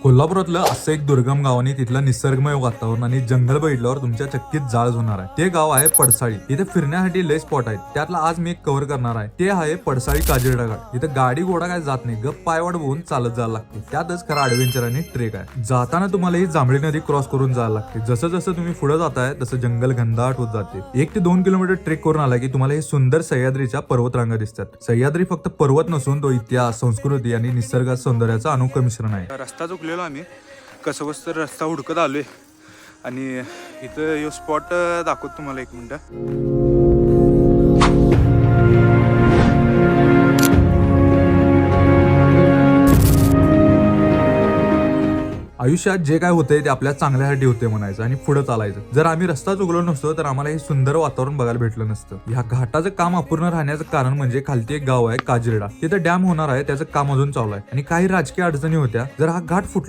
कोल्हापुरातलं असं एक दुर्गम गाव आणि तिथलं निसर्गमय वातावरण आणि जंगल बघितल्यावर तुमच्या चक्कीत जाळ होणार आहे. ते गाव आहे पडसाळी. इथे फिरण्यासाठी लय स्पॉट आहेत. त्यातला आज मी एक कव्हर करणार आहे. ते आहे पडसाळी काजिरडा घाट. इथं गाडी घोडा काय जात नाही, गप पायवाट बघून चालत जायला लागते. त्यातच खरा ऍडव्हेंचर आणि ट्रेक आहे. जाताना तुम्हाला ही जांभळी नदी क्रॉस करून जायला लागते. जसं जसं तुम्ही पुढे जाताय तसं जंगल घनदाट होत जाते. 1 ते 2 किलोमीटर ट्रेक करून आला की तुम्हाला हे सुंदर सह्याद्रीच्या पर्वतरांगा दिसतात. सह्याद्री फक्त पर्वत नसून तो इतिहास, संस्कृती आणि निसर्गात सौंदर्याचा अनोखं मिश्रण आहे. रस्ता चुकलेलो आम्ही कसं बस रस्ता हुडकत आलोय आणि इथं यो स्पॉट दाखवतो तुम्हाला 1 मिनिट. आयुष्यात जे काय होतंय ते आपल्या चांगल्यासाठी होते म्हणायचं आणि पुढे चालायचं. जर आम्ही रस्ता चुकलो नसतो तर आम्हाला हे सुंदर वातावरण बघायला भेटलं नसतं. ह्या घाटाचं काम अपूर्ण राहण्याचं कारण म्हणजे खालती एक गाव आहे काजिरडा. तिथं डॅम होणार आहे, त्याचं काम अजून चालू आहे आणि काही राजकीय अडचणी होत्या. जर हा घाट फुटला